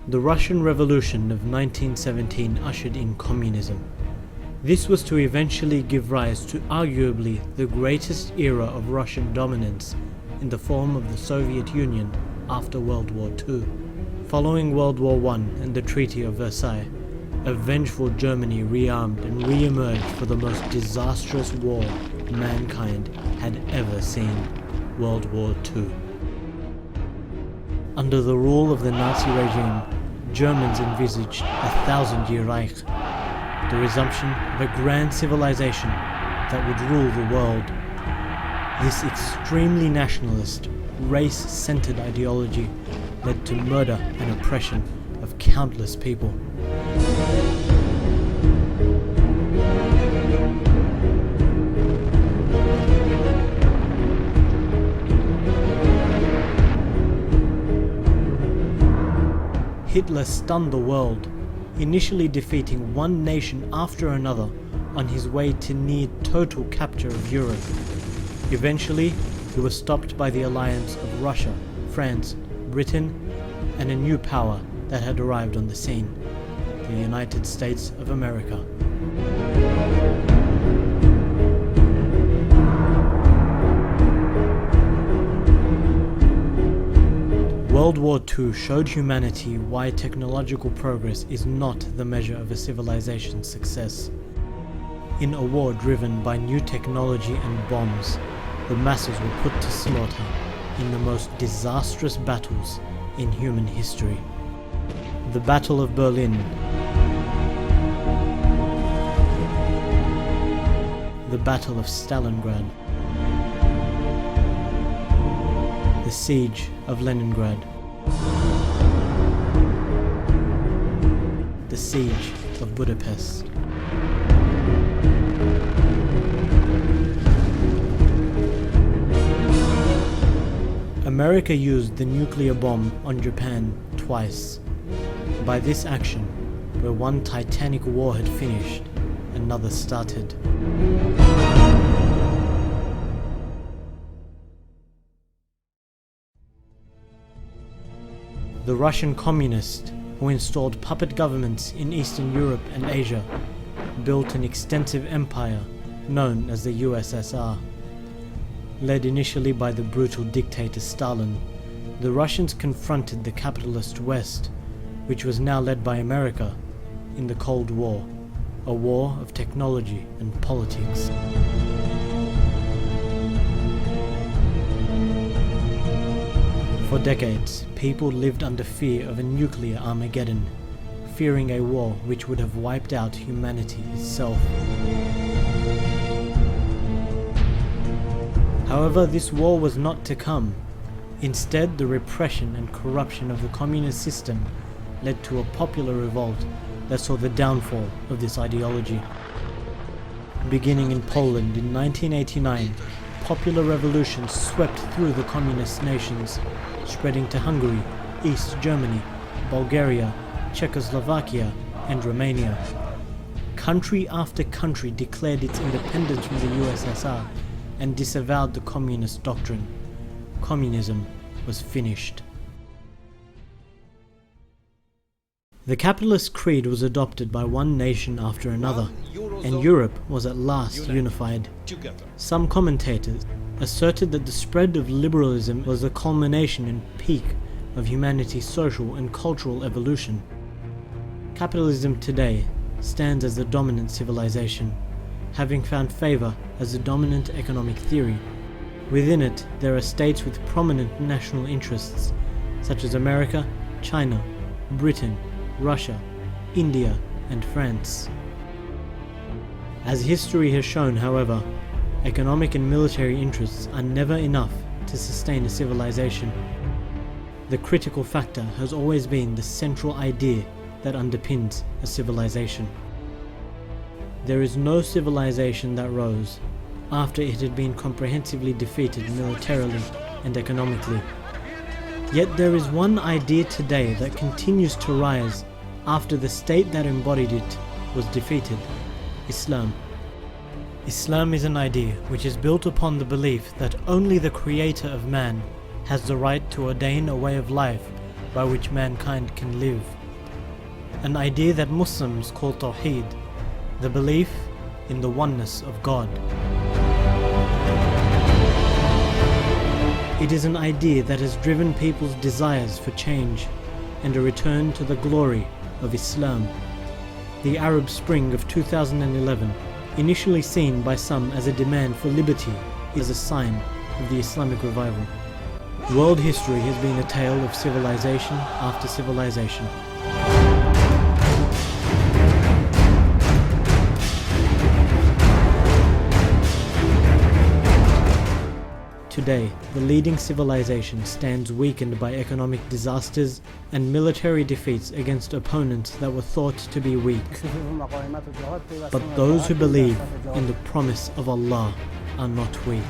The Russian Revolution of 1917 ushered in communism. This was to eventually give rise to arguably the greatest era of Russian dominance in the form of the Soviet Union after World War II. Following World War I and the Treaty of Versailles, a vengeful Germany rearmed and re-emerged for the most disastrous war mankind had ever seen, World War II. Under the rule of the Nazi regime, Germans envisaged a 1,000-year Reich, the resumption of a grand civilization that would rule the world. This extremely nationalist, race-centered ideology led to murder and oppression of countless people. Hitler stunned the world, initially defeating one nation after another on his way to near total capture of Europe. Eventually, he was stopped by the alliance of Russia, France, Britain, and a new power that had arrived on the scene, the United States of America. World War II showed humanity why technological progress is not the measure of a civilization's success. In a war driven by new technology and bombs, the masses were put to slaughter in the most disastrous battles in human history. The Battle of Berlin, the Battle of Stalingrad, the Siege of Leningrad, the Siege of Budapest. America used the nuclear bomb on Japan twice. By this action, where one titanic war had finished, another started. The Russian communists, who installed puppet governments in Eastern Europe and Asia, built an extensive empire known as the USSR. Led initially by the brutal dictator Stalin, the Russians confronted the capitalist West, which was now led by America, in the Cold War, a war of technology and politics. For decades, people lived under fear of a nuclear Armageddon, fearing a war which would have wiped out humanity itself. However, this war was not to come. Instead, the repression and corruption of the communist system led to a popular revolt that saw the downfall of this ideology. Beginning in Poland in 1989, popular revolutions swept through the communist nations, spreading to Hungary, East Germany, Bulgaria, Czechoslovakia, and Romania. Country after country declared its independence from the USSR and disavowed the communist doctrine. Communism was finished. The capitalist creed was adopted by one nation after another, and Europe was at last unified. Some commentators asserted that the spread of liberalism was the culmination and peak of humanity's social and cultural evolution. Capitalism today stands as the dominant civilization, having found favor as the dominant economic theory. Within it, there are states with prominent national interests, such as America, China, Britain, Russia, India, and France. As history has shown, however, economic and military interests are never enough to sustain a civilization. The critical factor has always been the central idea that underpins a civilization. There is no civilization that rose after it had been comprehensively defeated militarily and economically. Yet there is one idea today that continues to rise after the state that embodied it was defeated: Islam. Islam is an idea which is built upon the belief that only the Creator of man has the right to ordain a way of life by which mankind can live. an idea that Muslims call Tawheed, the belief in the oneness of God. It is an idea that has driven people's desires for change and a return to the glory of Islam. The Arab Spring of 2011, initially seen by some as a demand for liberty, is a sign of the Islamic revival. World history has been a tale of civilization after civilization. Today, the leading civilization stands weakened by economic disasters and military defeats against opponents that were thought to be weak. But those who believe in the promise of Allah are not weak.